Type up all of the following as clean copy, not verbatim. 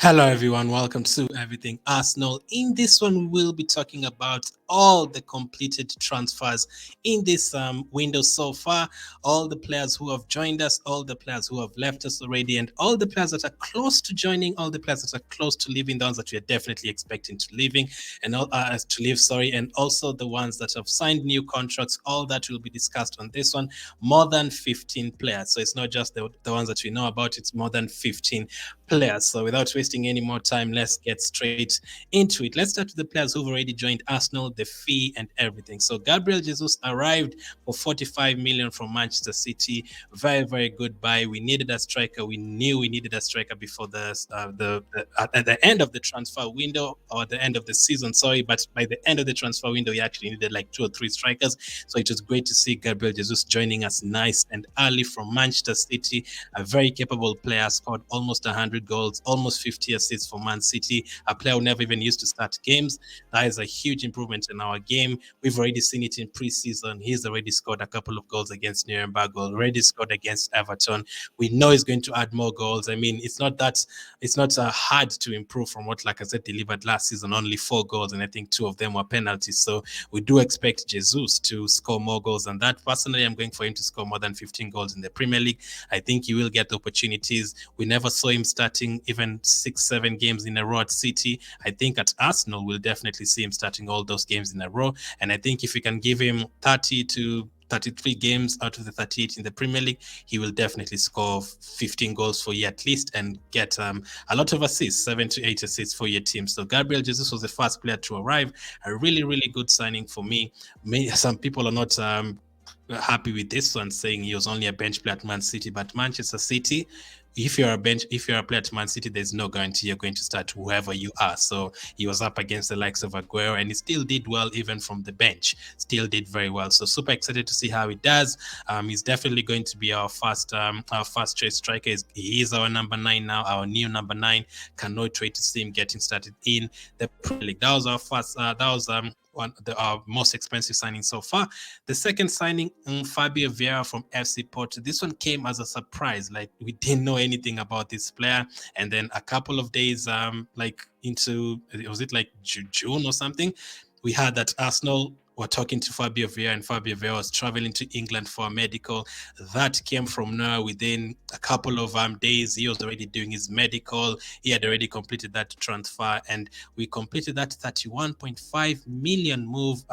Hello, everyone. Welcome to Everything Arsenal. In this one, we will be talking about all the completed transfers in this window so far, all the players who have joined us, all the players who have left us already, and all the players that are close to joining, all the players that are close to leaving, the ones that we are definitely expecting to leaving and all to leave. Sorry, and also the ones that have signed new contracts. All that will be discussed on this one. More than 15 players, so it's not just the ones that we know about. It's more than 15 players. So without wasting any more time, let's get straight into it. Let's start with the players who've already joined Arsenal, the fee and everything. So Gabriel Jesus arrived for 45 million from Manchester City. Very, very good buy. We needed a striker. We knew we needed a striker before at the end of the transfer window, or the end of the season, sorry, but by the end of the transfer window, we actually needed like 2 or 3 strikers. So it was great to see Gabriel Jesus joining us nice and early from Manchester City. A very capable player, scored almost 100 goals, almost 50 assists for Man City. A player who never even used to start games. That is a huge improvement in our game. We've already seen it in preseason. He's already scored a couple of goals against Nuremberg, already scored against Everton. We know he's going to add more goals. I mean, it's not hard to improve from what Lacazette delivered last season, only 4 goals, and I think 2 of them were penalties. So we do expect Jesus to score more goals than that. Personally, I'm going for him to score more than 15 goals in the Premier League. I think he will get opportunities. We never saw him starting even 6-7 games in a row at City. I think at Arsenal, we'll definitely see him starting all those games in a row. And I think if we can give him 30 to 33 games out of the 38 in the Premier League, he will definitely score 15 goals for you at least and get a lot of assists, 7 to 8 assists for your team. So Gabriel Jesus was the first player to arrive. A really, really good signing for me. Some people are not happy with this one, saying he was only a bench player at Man City, but Manchester City, if you're a player at Man City, there's no guarantee you're going to start whoever you are. So he was up against the likes of Aguero, and he still did well even from the bench. Still did very well. So super excited to see how he does. He's definitely going to be our first choice striker. He is our number 9 now, our new number 9. Cannot wait to see him getting started in the Premier League. That was our first. Our most expensive signing so far. The second signing, Fabio Vieira from FC Porto. This one came as a surprise. Like, we didn't know anything about this player, and then a couple of days, like into, was it like June or something, we had that Arsenal were talking to Fabio Vieira, and Fabio Vieira was traveling to England for a medical. That came from nowhere. Within a couple of days, he was already doing his medical. He had already completed that transfer, and we completed that 31.5 million move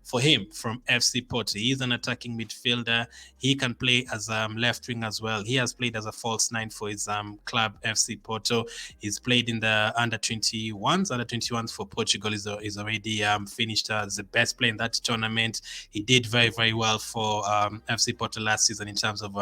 for him from FC Porto. He's an attacking midfielder. He can play as left wing as well. He has played as a false 9 for his club, FC Porto. He's played in the under-21s for Portugal. He's already finished as the best player in that tournament. He did very, very well for FC Porto last season in terms of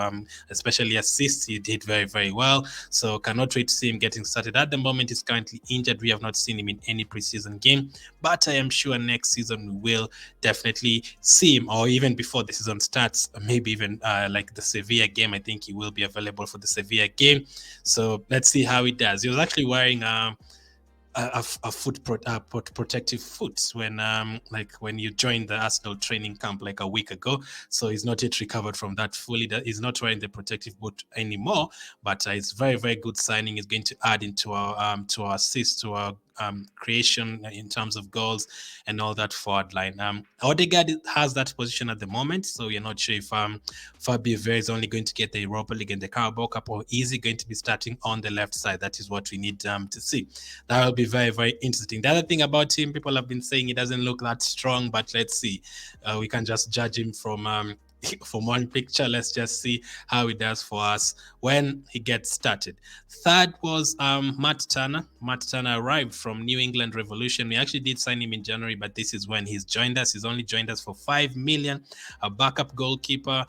especially assists. He did very, very well. So cannot wait to see him getting started. At the moment, he's currently injured. We have not seen him in any preseason game, but I am sure next season we will definitely see him, or even before the season starts, maybe even like the Sevilla game. I think he will be available for the Sevilla game. So let's see how he does. He was actually wearing a protective foot when you joined the Arsenal training camp like a week ago. So he's not yet recovered from that fully. He's not wearing the protective boot anymore, but it's very, very good signing. He's going to add into our assists, to our creation in terms of goals and all that forward line. Odegaard has that position at the moment, so we're not sure if Fabio Vieira is only going to get the Europa League and the Carabao Cup, or is he going to be starting on the left side? That is what we need to see. That will be very, very interesting. The other thing about him, people have been saying he doesn't look that strong, but let's see. We can just judge him from one picture. Let's just see how he does for us when he gets started. Third was Matt Turner. Matt Turner arrived from New England Revolution. We actually did sign him in January, but this is when he's joined us. He's only joined us for 5 million. A backup goalkeeper.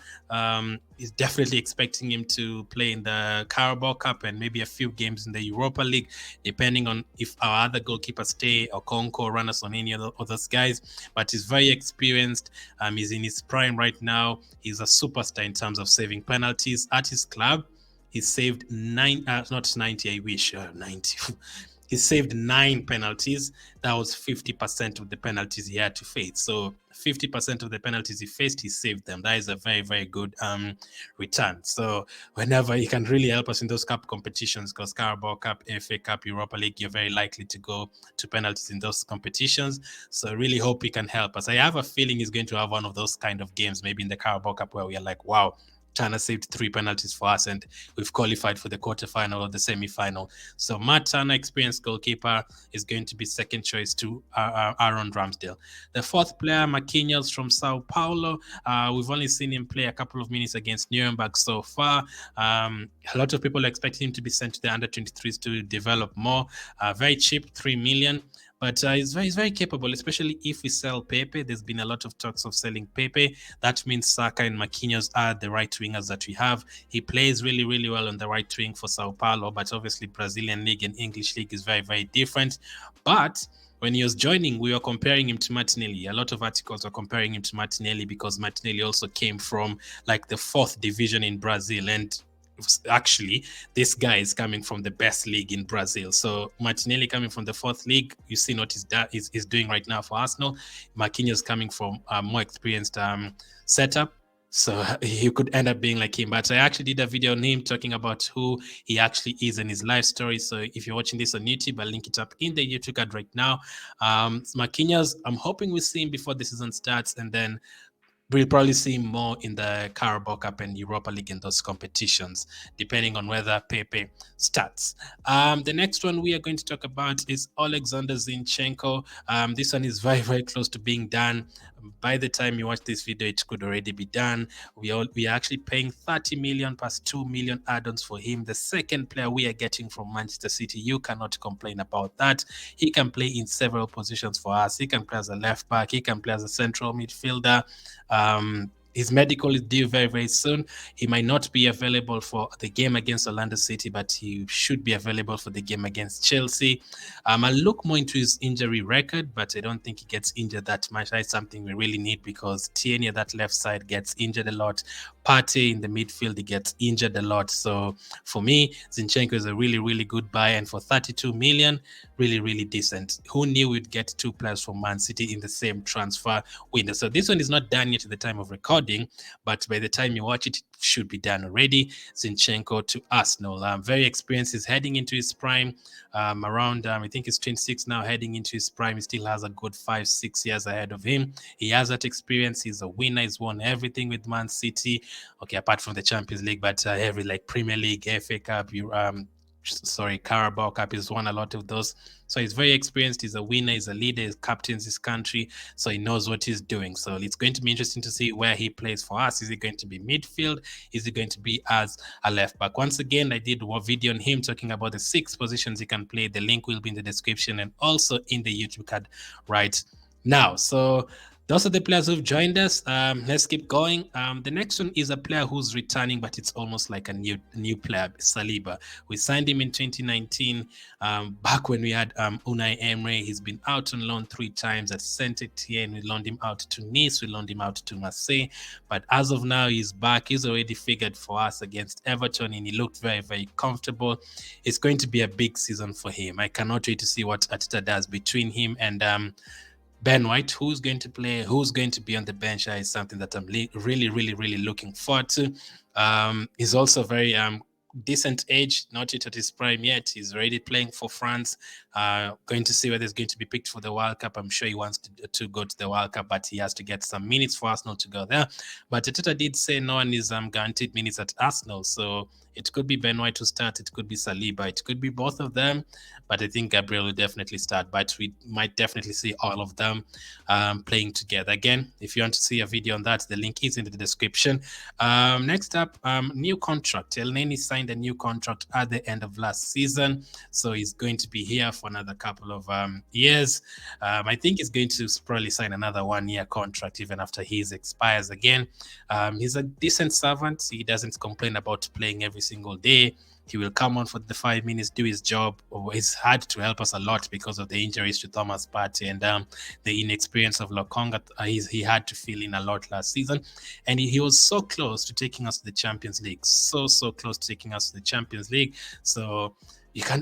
Is definitely expecting him to play in the Carabao Cup and maybe a few games in the Europa League, depending on if our other goalkeepers stay or Conco, run us on any of those guys. But he's very experienced. He's in his prime right now. He's a superstar in terms of saving penalties at his club. He saved not 90, I wish, 90. he saved 9 penalties. That was 50% of the penalties he had to face. So 50% of the penalties he faced, he saved them. That is a very, very good return. So whenever he can really help us in those cup competitions, because Carabao Cup, FA Cup, Europa League, you're very likely to go to penalties in those competitions. So I really hope he can help us. I have a feeling he's going to have one of those kind of games, maybe in the Carabao Cup, where we are like, wow, China saved 3 penalties for us and we've qualified for the quarterfinal or the semi-final. So Matt Turner, experienced goalkeeper, is going to be second choice to Aaron Ramsdale. The fourth player, Marquinhos from Sao Paulo. We've only seen him play a couple of minutes against Nuremberg so far. A lot of people are expecting him to be sent to the under-23s to develop more. Very cheap, 3 million. But he's very capable, especially if we sell Pepe. There's been a lot of talks of selling Pepe. That means Saka and Marquinhos are the right wingers that we have. He plays really, really well on the right wing for Sao Paulo, but obviously Brazilian League and English League is very, very different. But when he was joining, we were comparing him to Martinelli. A lot of articles were comparing him to Martinelli because Martinelli also came from like the 4th division in Brazil, and actually this guy is coming from the best league in Brazil. So Martinelli coming from the 4th league, you see what he's doing right now for Arsenal. Marquinhos coming from a more experienced setup, so he could end up being like him. But I actually did a video on him talking about who he actually is and his life story. So if you're watching this on YouTube, I'll link it up in the YouTube card right now. Marquinhos, I'm hoping we see him before the season starts, and then we'll probably see him more in the Carabao Cup and Europa League in those competitions, depending on whether Pepe starts. The next one we are going to talk about is Alexander Zinchenko. This one is very, very close to being done. By the time you watch this video, it could already be done. We are actually paying 30 million plus 2 million add-ons for him. The second player we are getting from Manchester City. You cannot complain about that. He can play in several positions for us. He can play as a left back. He can play as a central midfielder. His medical is due very, very soon. He might not be available for the game against Orlando City, but he should be available for the game against Chelsea. I'll look more into his injury record, but I don't think he gets injured that much. That's something we really need because Tierney at that left side gets injured a lot. Partey in the midfield, he gets injured a lot. So for me, Zinchenko is a really, really good buy. And for 32 million, really, really decent. Who knew we'd get 2 players from Man City in the same transfer window? So this one is not done yet at the time of recording, but by the time you watch it, it should be done already. Zinchenko to Arsenal. Very experienced. He's heading into his prime. Around, I think he's 26 now, heading into his prime. He still has a good 5-6 years ahead of him. He has that experience. He's a winner. He's won everything with Man City. Okay, apart from the Champions League, but every like Premier League, FA Cup, Carabao Cup, he's won a lot of those. So he's very experienced. He's a winner. He's a leader. He captains his country. So he knows what he's doing. So it's going to be interesting to see where he plays for us. Is he going to be midfield? Is he going to be as a left back? Once again, I did a video on him talking about the 6 positions he can play. The link will be in the description and also in the YouTube card right now. So those are the players who've joined us. Let's keep going. The next one is a player who's returning, but it's almost like a new player, Saliba. We signed him in 2019, back when we had Unai Emery. He's been out on loan 3 times at Saint Etienne. We loaned him out to Nice. We loaned him out to Marseille. But as of now, he's back. He's already figured for us against Everton, and he looked very, very comfortable. It's going to be a big season for him. I cannot wait to see what Arteta does between him and Ben White. Who's going to play, who's going to be on the bench is something that I'm really, really, really looking forward to. He's also very decent age, not yet at his prime yet. He's already playing for France. Going to see whether he's going to be picked for the World Cup. I'm sure he wants to go to the World Cup, but he has to get some minutes for Arsenal to go there. But Arteta did say no one is guaranteed minutes at Arsenal, so it could be Ben White to start, it could be Saliba, it could be both of them, but I think Gabriel will definitely start, but we might definitely see all of them playing together. Again, if you want to see a video on that, the link is in the description. Next up, new contract. NENY signed a new contract at the end of last season, so he's going to be here for another couple of years. I think he's going to probably sign another 1-year contract even after his expires again. He's a decent servant. He doesn't complain about playing every single day. He will come on for the 5 minutes, do his job. He's had to help us a lot because of the injuries to Thomas Partey and the inexperience of Lokonga. He had to fill in a lot last season, and he was so close to taking us to the Champions League. So close to taking us to the Champions League. So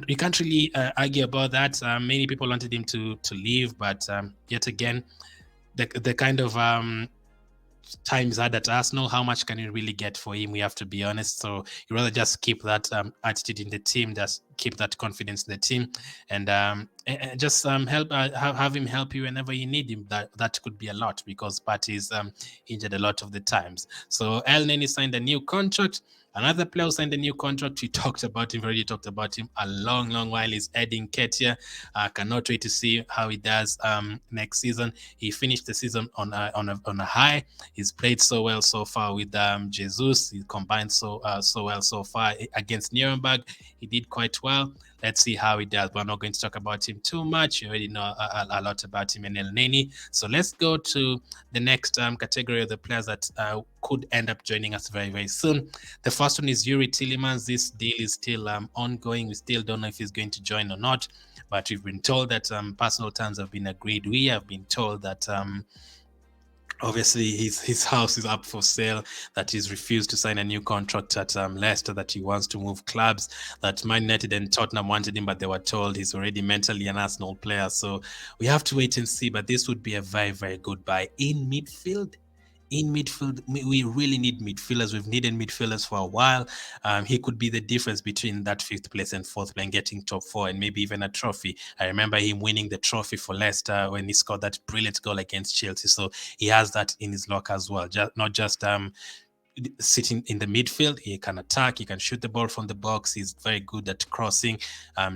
you can't really argue about that. Many people wanted him to leave, but yet again, the kind of times had at Arsenal, how much can you really get for him? We have to be honest. So you rather just keep that attitude in the team, just keep that confidence in the team, and just help have him help you whenever you need him. That could be a lot because Partey is injured a lot of the times. So NENY signed a new contract. Another player who signed a new contract, we talked about him, already talked about him a long while, is Eddie Nketiah. Cannot wait to see how he does next season. He finished the season on a high. He's played so well so far with Jesus. He combined so well so far against Nuremberg. He did quite well. Let's see how he does. We're not going to talk about him too much. You already know a lot about him and NENY. So let's go to the next category of the players that could end up joining us very soon. The first one is Youri Tielemans. This deal is still ongoing. We still don't know if he's going to join or not, but we've been told that personal terms have been agreed. We have been told that obviously his house is up for sale, that he's refused to sign a new contract at Leicester, that he wants to move clubs, that Man United and Tottenham wanted him, but they were told he's already mentally an Arsenal player. So we have to wait and see, but this would be a very good buy in midfield. In midfield, we really need midfielders. We've needed midfielders for a while. He could be the difference between that 5th place and 4th place and getting top 4 and maybe even a trophy. I remember him winning the trophy for Leicester when he scored that brilliant goal against Chelsea. So he has that in his locker as well. Not just sitting in the midfield. He can attack, he can shoot the ball from the box, he's very good at crossing,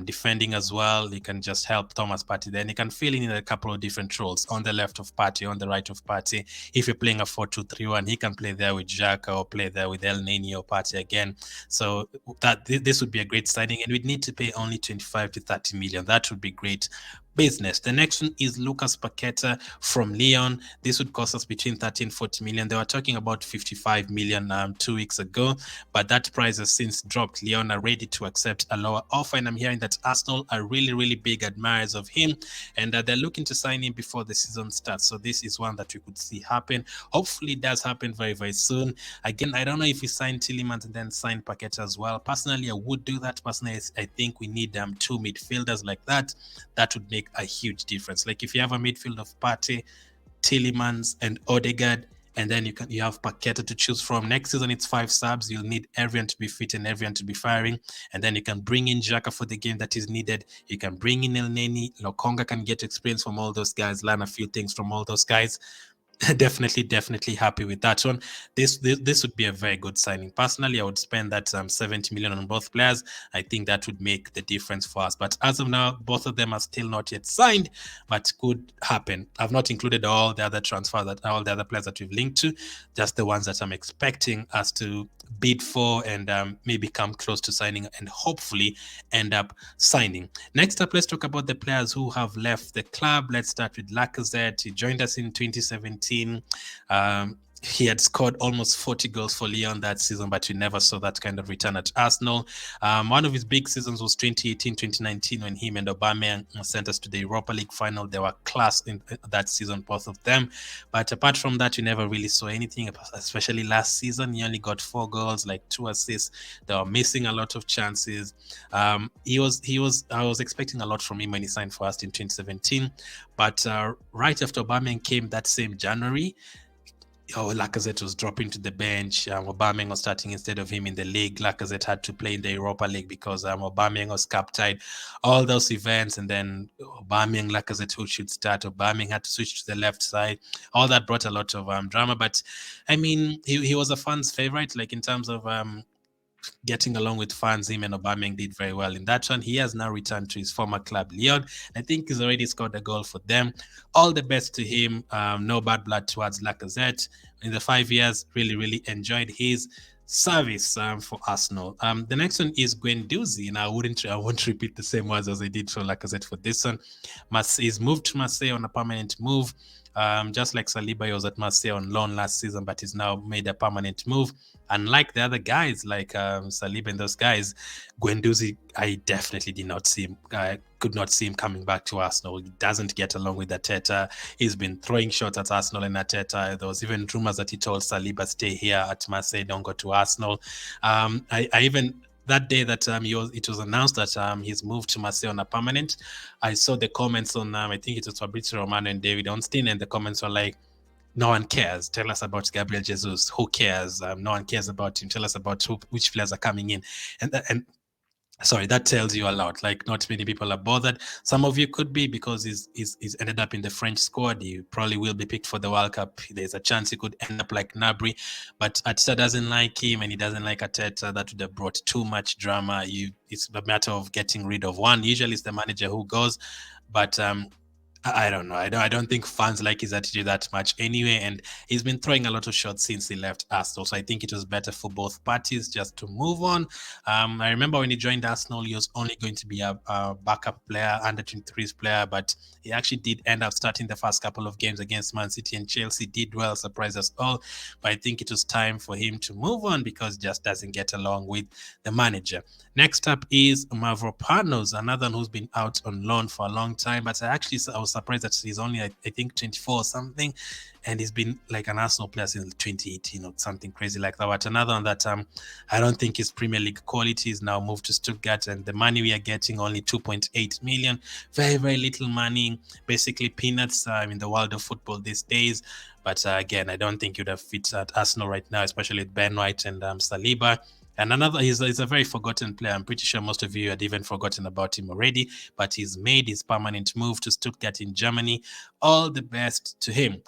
defending as well. He can just help Thomas Partey. Then he can fill in a couple of different roles on the left of Partey, on the right of Partey. If you're playing a 4-2-3-1, he can play there with Xhaka or play there with NENY or Partey again. So that this would be a great signing, and we'd need to pay only 25 to 30 million. That would be great business. The next one is Lucas Paqueta from Lyon. This would cost us between 30 and 40 million. They were talking about 55 million 2 weeks ago, but that price has since dropped. Lyon are ready to accept a lower offer, and I'm hearing that Arsenal are really big admirers of him, and they're looking to sign him before the season starts. So this is one that we could see happen. Hopefully it does happen very soon. Again, I don't know if we sign Tielemans and then sign Paqueta as well. Personally, I would do that. Personally, I think we need 2 midfielders like that. That would make a huge difference. Like if you have a midfield of Partey, Tielemans, and Odegaard, and then you have Paqueta to choose from. Next season, it's 5 subs. You'll need everyone to be fit and everyone to be firing. And then you can bring in Xhaka for the game that is needed. You can bring in NENY. Lokonga can get experience from all those guys, learn a few things from all those guys. Definitely happy with that one. This would be a very good signing. Personally, I would spend that 70 million on both players. I think that would make the difference for us. But as of now, both of them are still not yet signed, but could happen. I've not included all the other transfers, all the other players that we've linked to, just the ones that I'm expecting us to bid for and maybe come close to signing and hopefully end up signing. Next up, let's talk about the players who have left the club. Let's start with Lacazette. He joined us in 2017. He had scored almost 40 goals for Lyon that season, but we never saw that kind of return at Arsenal. One of his big seasons was 2018-2019 when him and Aubameyang sent us to the Europa League final. They were class in that season, both of them. But apart from that, we never really saw anything, especially last season. He only got 4 goals, like 2 assists. They were missing a lot of chances. I was expecting a lot from him when he signed for us in 2017. But right after Aubameyang came that same January, Lacazette was dropping to the bench. Aubameyang was starting instead of him in the league. Lacazette had to play in the Europa League because Aubameyang was captain. All those events, and then Aubameyang, Lacazette, who should start. Aubameyang had to switch to the left side. All that brought a lot of drama. But I mean, he was a fan's favorite, like in terms of getting along with fans. Him and Aubameyang did very well in that one. He has now returned to his former club, Lyon. I think he's already scored a goal for them. All the best to him. No bad blood towards Lacazette. In the 5 years, really enjoyed his service for Arsenal. The next one is Guendouzi, and I won't repeat the same words as I did for Lacazette for this one. He's moved to Marseille on a permanent move. Just like Saliba, he was at Marseille on loan last season, but he's now made a permanent move. Unlike the other guys, like Saliba and those guys, Guendouzi, I definitely could not see him coming back to Arsenal. He doesn't get along with Arteta. He's been throwing shots at Arsenal and Arteta. There was even rumors that he told Saliba, stay here at Marseille, don't go to Arsenal. that day that it was announced that he's moved to Marseille on a permanent, I saw the comments on I think it was Fabrizio Romano and David Ornstein, and the comments were like, no one cares. Tell us about Gabriel Jesus. Who cares? No one cares about him. Tell us about which players are coming in. And sorry, that tells you a lot. Like, not many people are bothered. Some of you could be, because he's ended up in the French squad. He probably will be picked for the World Cup. There's a chance he could end up like Gnabry, but Arteta doesn't like him, and he doesn't like Arteta. That would have brought too much drama. It's a matter of getting rid of one. Usually it's the manager who goes, but I don't know. I don't think fans like his attitude that much anyway, and he's been throwing a lot of shots since he left Arsenal. So I think it was better for both parties just to move on. I remember when he joined Arsenal, he was only going to be a backup player, under 23s player, but he actually did end up starting the first couple of games against Man City and Chelsea. Did well, surprised us all. But I think it was time for him to move on because he just doesn't get along with the manager. Next up is Mavropanos, another one who's been out on loan for a long time, but I was surprised that he's only, I think, 24 or something, and he's been like an Arsenal player since 2018 or something crazy like that. But another one that I don't think his Premier League quality is now moved to Stuttgart, and the money we are getting, only 2.8 million, very, very little money, basically peanuts in the world of football these days. But again, I don't think you'd have fit at Arsenal right now, especially with Ben White and Saliba. And another, he's a very forgotten player. I'm pretty sure most of you had even forgotten about him already, but he's made his permanent move to Stuttgart in Germany. All the best to him.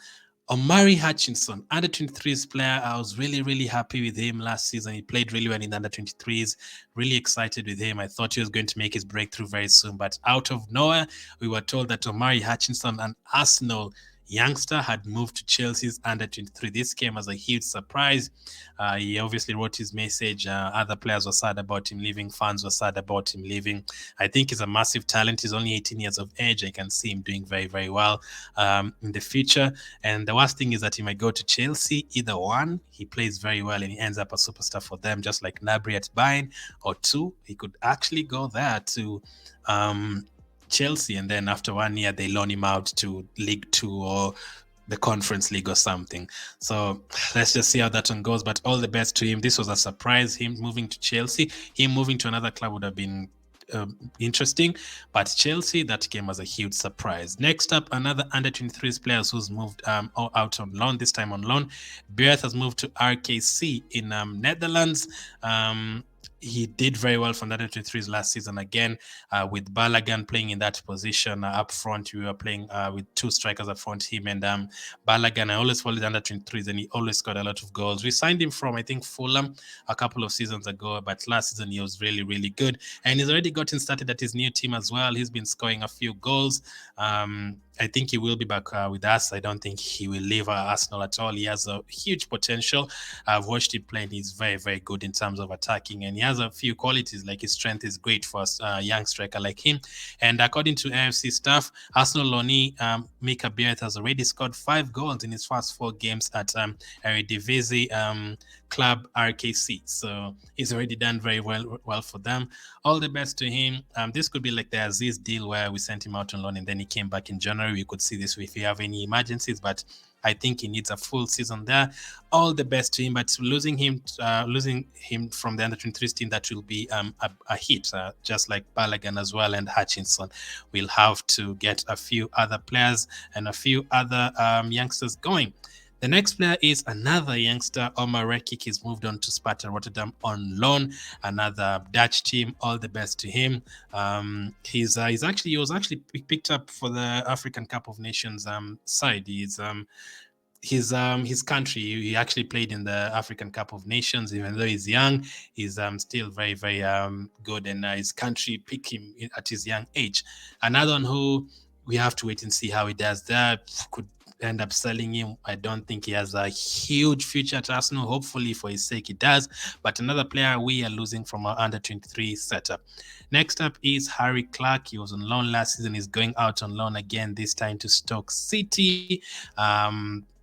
OMARI Hutchinson, under 23s player. I was really, really happy with him last season. He played really well in the under 23s. Really excited with him. I thought he was going to make his breakthrough very soon, but out of nowhere, we were told that OMARI Hutchinson, an Arsenal youngster, had moved to Chelsea's under 23. This came as a huge surprise. He obviously wrote his message. Other players were sad about him leaving. Fans were sad about him leaving. I think he's a massive talent. He's only 18 years of age. I can see him doing very, very well in the future. And the worst thing is that he might go to Chelsea. Either one, he plays very well and he ends up a superstar for them, just like Gnabry at Bayern, or two, he could actually go there to Chelsea, and then after 1 year they loan him out to League Two or the Conference League or something. So let's just see how that one goes. But all the best to him. This was a surprise. Him moving to Chelsea, him moving to another club would have been interesting, but Chelsea, that came as a huge surprise. Next up, another under 23s players who's moved out on loan. This time on loan, BIERETH has moved to RKC in Netherlands. He did very well for under 23s last season again, with Balogun playing in that position up front. We were playing with two strikers up front, him and Balogun. I always followed under 23s, and he always scored a lot of goals. We signed him from, I think, Fulham a couple of seasons ago, but last season he was really, really good, and he's already gotten started at his new team as well. He's been scoring a few goals. I think he will be back with us. I don't think he will leave Arsenal at all. He has a huge potential. I've watched him play, and he's very, very good in terms of attacking, and he has a few qualities, like his strength is great for a young striker like him. And according to AFC staff, Arsenal loanee Mika BIERETH has already scored 5 goals in his first 4 games at Eredivisie club RKC. So he's already done very well for them. All the best to him. This could be like the Aziz deal where we sent him out on loan and then he came back in January. We could see this if we have any emergencies, but I think he needs a full season there. All the best to him, but losing him from the under 23s team, that will be a hit, just like Balogun as well and Hutchinson. We'll have to get a few other players and a few other youngsters going. The next player is another youngster, OMAR REKIK. He's moved on to SPARTA Rotterdam on loan, another Dutch team. All the best to him. He was actually picked up for the African Cup of Nations side. His country, he actually played in the African Cup of Nations. Even though he's young, he's still very, very good, and his country picked him at his young age. Another one who we have to wait and see how he does there. Could end up selling him. I don't think he has a huge future at Arsenal. Hopefully for his sake he does, but another player we are losing from our under 23 setup. Next up is Harry Clarke. He was on loan last season. He's going out on loan again, this time to Stoke City.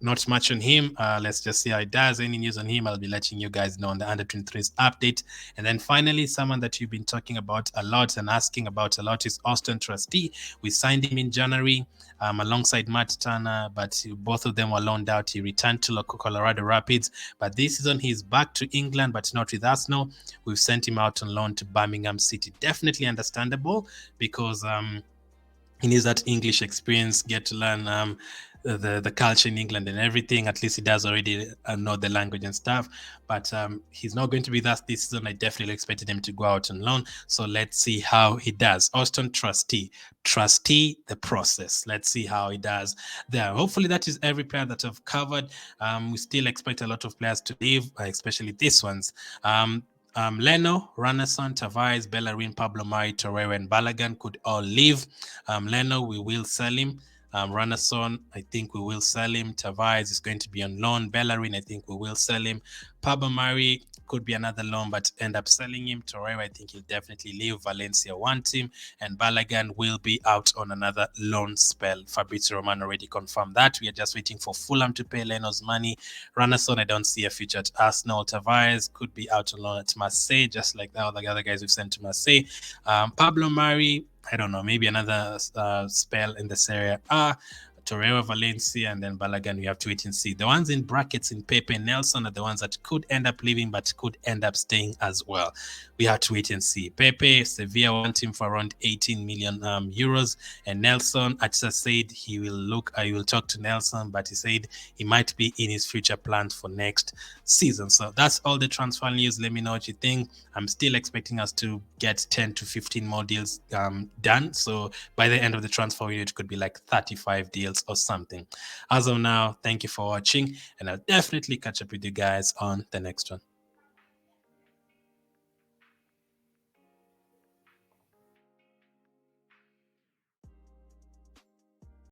Not much on him. Let's just see how it does. Any news on him, I'll be letting you guys know on the under 23s update. And then finally, someone that you've been talking about a lot and asking about a lot is AUSTON TRUSTY. We signed him in January alongside Matt Turner, but both of them were loaned out. He returned to Colorado Rapids, but this season he's back to England, but not with Arsenal. We've sent him out on loan to Birmingham City. Definitely understandable, because he needs that English experience, get to learn the culture in England and everything. At least he does already know the language and stuff. But he's not going to be that this season. I definitely expected him to go out on loan. So let's see how he does. AUSTON Trustee the process. Let's see how he does there. Hopefully that is every player that I've covered. We still expect a lot of players to leave, especially these ones. Leno, Ranasson, Tavares, Bellerin, Pablo Mari, Torreira, and Balogun could all leave. Leno, we will sell him. Ranasson, I think we will sell him. Tavares is going to be on loan. Bellerin, I think we will sell him. Pablo Mari could be another loan, but end up selling him. Torreira, I think he'll definitely leave. Valencia want him, and Balogun will be out on another loan spell. Fabrizio Romano already confirmed that. We are just waiting for Fulham to pay Leno's money. Ranasson, I don't see a future at Arsenal. Tavares could be out on loan at Marseille, just like the other guys we've sent to Marseille. Pablo Mari, I don't know, maybe another spell in the Serie A. Torreira, Valencia, and then Balogun, we have to wait and see. The ones in brackets in Pepe and Nelson are the ones that could end up leaving, but could end up staying as well. We have to wait and see. Pepe, Sevilla want him for around 18 million euros. And Nelson, Atsa said he will talk to Nelson, but he said he might be in his future plans for next season. So that's all the transfer news. Let me know what you think. I'm still expecting us to get 10 to 15 more deals done. So by the end of the transfer window, it could be like 35 deals or something. As of now, thank you for watching, and I'll definitely catch up with you guys on the next one.